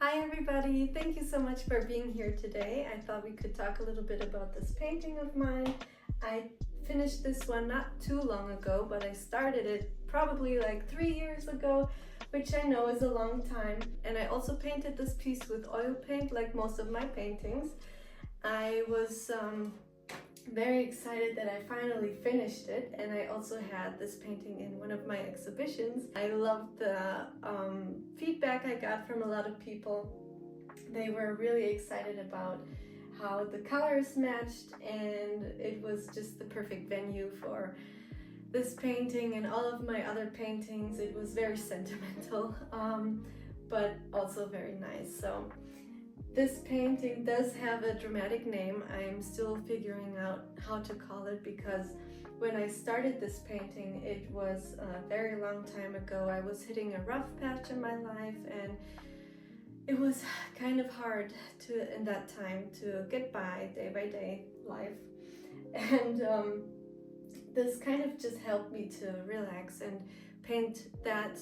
Hi everybody, thank you so much for being here today. I thought we could talk a little bit about this painting of mine. I finished this one not too long ago, but I started it probably like 3 years ago, which I know is a long time. And I also painted this piece with oil paint like most of my paintings. I was very excited that I finally finished it, and I also had this painting in one of my exhibitions. I loved the feedback I got from a lot of people. They were really excited about how the colors matched, and it was just the perfect venue for this painting and all of my other paintings. It was very sentimental, but also very nice. So this painting does have a dramatic name. I am still figuring out how to call it, because when I started this painting, it was a very long time ago. I was hitting a rough patch in my life, and it was kind of hard in that time to get by day life. And this kind of just helped me to relax and paint that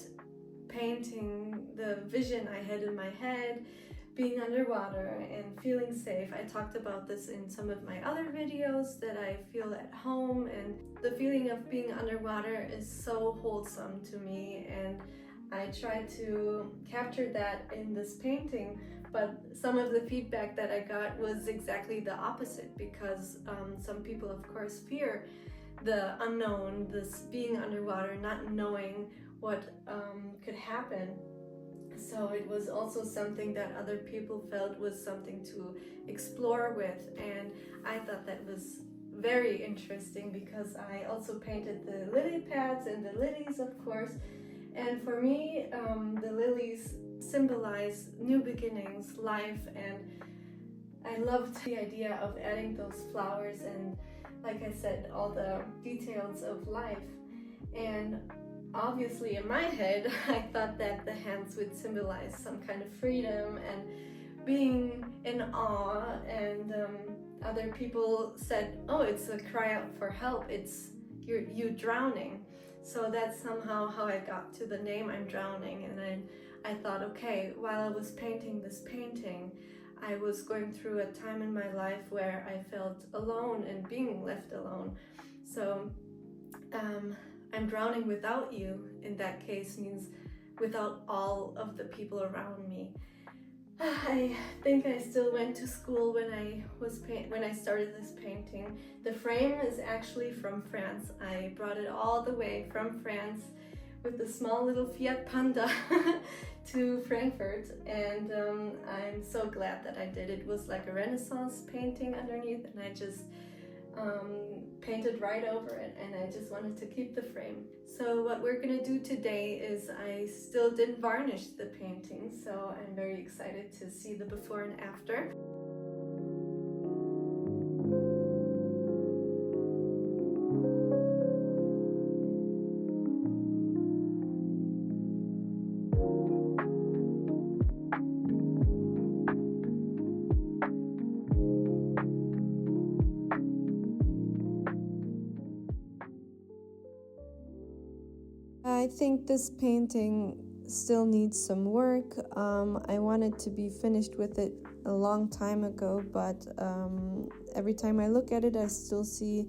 painting, the vision I had in my head, being underwater and feeling safe. I talked about this in some of my other videos, that I feel at home, and the feeling of being underwater is so wholesome to me, and I tried to capture that in this painting. But some of the feedback that I got was exactly the opposite, because some people of course fear the unknown, this being underwater, not knowing what could happen. So it was also something that other people felt was something to explore with, and I thought that was very interesting, because I also painted the lily pads and the lilies, of course. And for me, the lilies symbolize new beginnings, life, and I loved the idea of adding those flowers and, like I said, all the details of life. And obviously in my head, I thought that the hands would symbolize some kind of freedom and being in awe, and other people said, oh, it's a cry out for help, it's you drowning. So that's somehow how I got to the name, I'm drowning. And then I thought, okay, while I was painting this painting, I was going through a time in my life where I felt alone and being left alone. So I'm drowning without you, in that case, means without all of the people around me. I think I still went to school when I started this painting. The frame is actually from France. I brought it all the way from France with the small little Fiat Panda to Frankfurt, and I'm so glad that I did. It was like a Renaissance painting underneath, and I just painted right over it, and I just wanted to keep the frame. So what we're gonna do today is, I still didn't varnish the painting, so I'm very excited to see the before and after. I think this painting still needs some work. I wanted to be finished with it a long time ago, but every time I look at it, I still see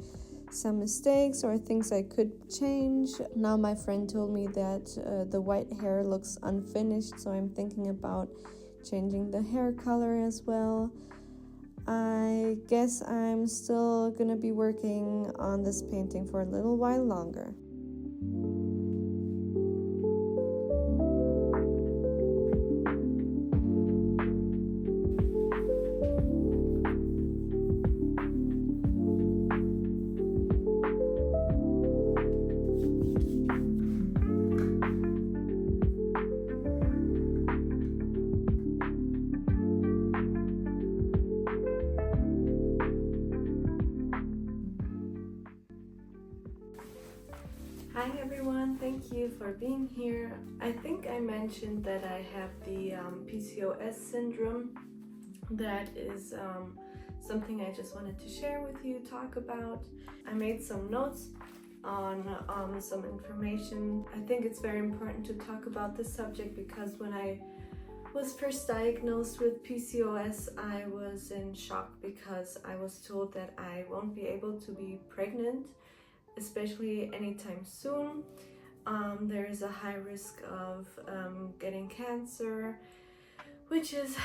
some mistakes or things I could change. Now my friend told me that the white hair looks unfinished, so I'm thinking about changing the hair color as well. I guess I'm still gonna be working on this painting for a little while longer. Hi everyone, thank you for being here. I think I mentioned that I have the PCOS syndrome. That is something I just wanted to share with you, talk about. I made some notes on some information. I think it's very important to talk about this subject, because when I was first diagnosed with PCOS, I was in shock because I was told that I won't be able to be pregnant, especially anytime soon. There is a high risk of getting cancer, which is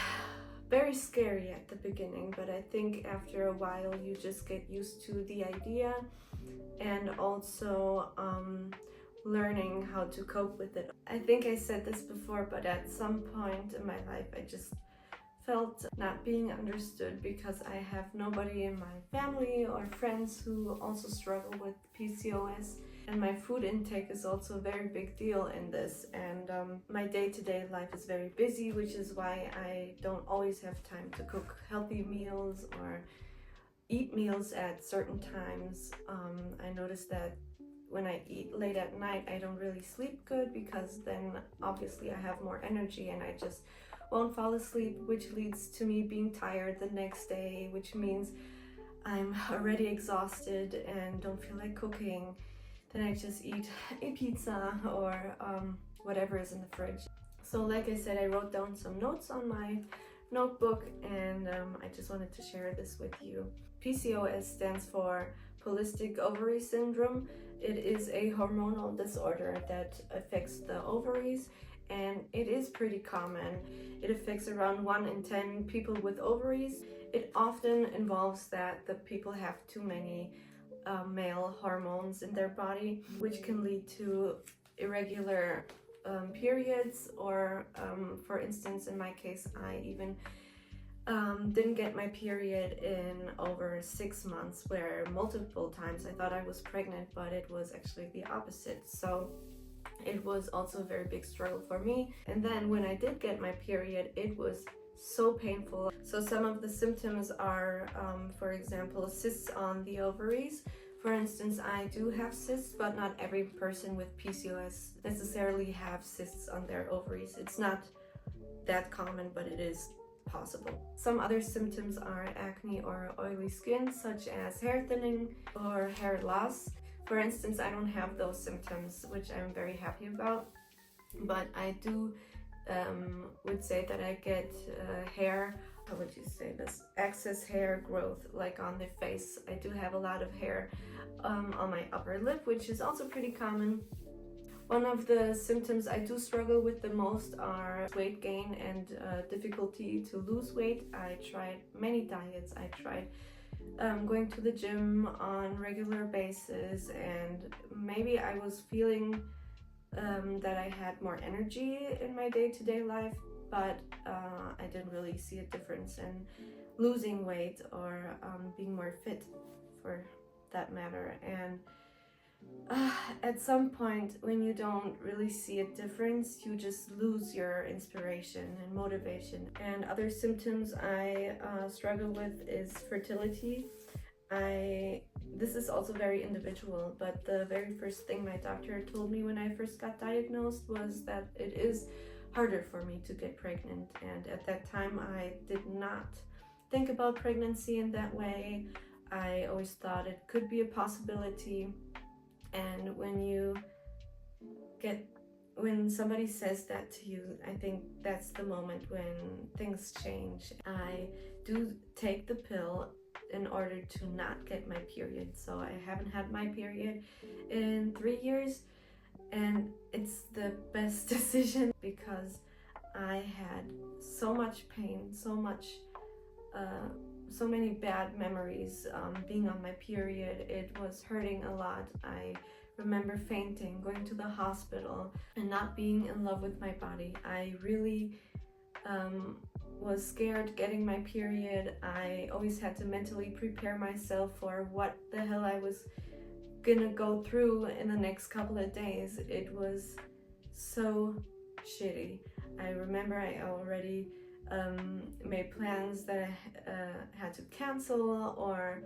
very scary at the beginning, but I think after a while you just get used to the idea, and also learning how to cope with it. I think I said this before, but at some point in my life I just felt not being understood because I have nobody in my family or friends who also struggle with PCOS. And my food intake is also a very big deal in this, and my day-to-day life is very busy, which is why I don't always have time to cook healthy meals or eat meals at certain times. I noticed that when I eat late at night, I don't really sleep good because then obviously I have more energy and I just won't fall asleep, which leads to me being tired the next day, which means I'm already exhausted and don't feel like cooking. Then I just eat a pizza or whatever is in the fridge. So like I said, I wrote down some notes on my notebook, and I just wanted to share this with you. PCOS stands for polycystic ovary syndrome. It is a hormonal disorder that affects the ovaries, and it is pretty common. It affects around 1 in 10 people with ovaries. It often involves that the people have too many male hormones in their body, which can lead to irregular periods, or for instance, in my case, I even didn't get my period in over 6 months, where multiple times I thought I was pregnant, but it was actually the opposite. So it was also a very big struggle for me. And then when I did get my period, it was so painful. So some of the symptoms are, for example, cysts on the ovaries. For instance, I do have cysts, but not every person with PCOS necessarily have cysts on their ovaries. It's not that common, but it is possible. Some other symptoms are acne or oily skin, such as hair thinning or hair loss. For instance, I don't have those symptoms, which I'm very happy about, but I do would say that I get hair, how would you say this, excess hair growth, like on the face. I do have a lot of hair on my upper lip, which is also pretty common. One of the symptoms I do struggle with the most are weight gain and difficulty to lose weight. I tried many diets. I tried going to the gym on regular basis, and maybe I was feeling that I had more energy in my day-to-day life, but I didn't really see a difference in losing weight or being more fit for that matter. And at some point, when you don't really see a difference, you just lose your inspiration and motivation. And other symptoms I struggle with is fertility. This is also very individual, but the very first thing my doctor told me when I first got diagnosed was that it is harder for me to get pregnant. And at that time, I did not think about pregnancy in that way. I always thought it could be a possibility. And when somebody says that to you, I think that's the moment when things change. I do take the pill in order to not get my period. So I haven't had my period in 3 years, and it's the best decision because I had so much pain, so many bad memories being on my period. It was hurting a lot. I remember fainting, going to the hospital, and not being in love with my body. I really was scared getting my period. I always had to mentally prepare myself for what the hell I was gonna go through in the next couple of days. It was so shitty. I remember I already made plans that I had to cancel, or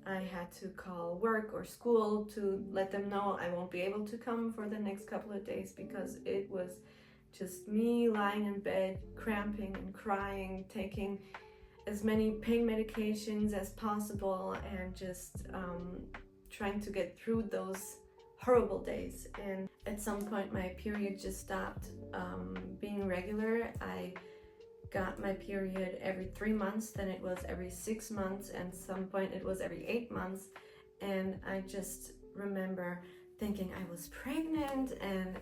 I had to call work or school to let them know I won't be able to come for the next couple of days, because it was just me lying in bed, cramping and crying, taking as many pain medications as possible, and just trying to get through those horrible days. And at some point my period just stopped being regular. I got my period every 3 months, then it was every 6 months, and some point it was every 8 months. And I just remember thinking I was pregnant, and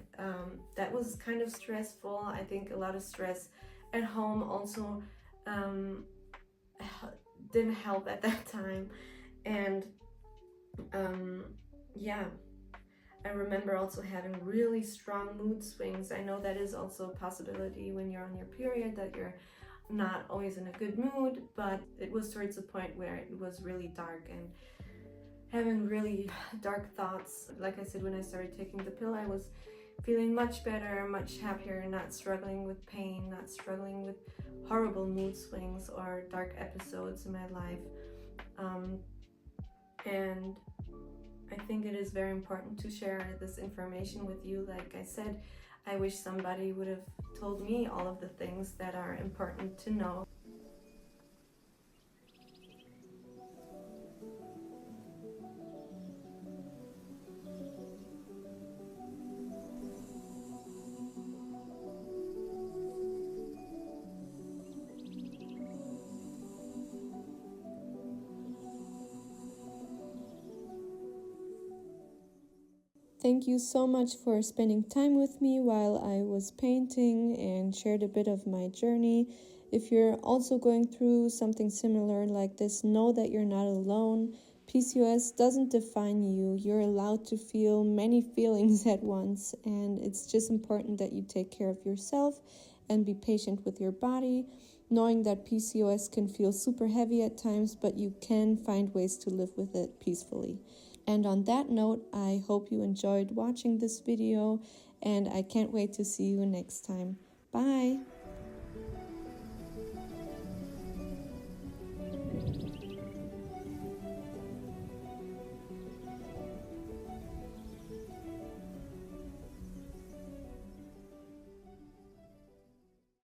that was kind of stressful. I think a lot of stress at home also didn't help at that time. And yeah, I remember also having really strong mood swings. I know that is also a possibility when you're on your period, that you're not always in a good mood, but it was towards the point where it was really dark and having really dark thoughts. Like I said, when I started taking the pill, I was feeling much better, much happier, not struggling with pain, not struggling with horrible mood swings or dark episodes in my life. And I think it is very important to share this information with you. Like I said, I wish somebody would have told me all of the things that are important to know. Thank you so much for spending time with me while I was painting and shared a bit of my journey. If you're also going through something similar like this, know that you're not alone. PCOS doesn't define you. You're allowed to feel many feelings at once, and it's just important that you take care of yourself and be patient with your body, knowing that PCOS can feel super heavy at times, but you can find ways to live with it peacefully. And on that note, I hope you enjoyed watching this video, and I can't wait to see you next time. Bye!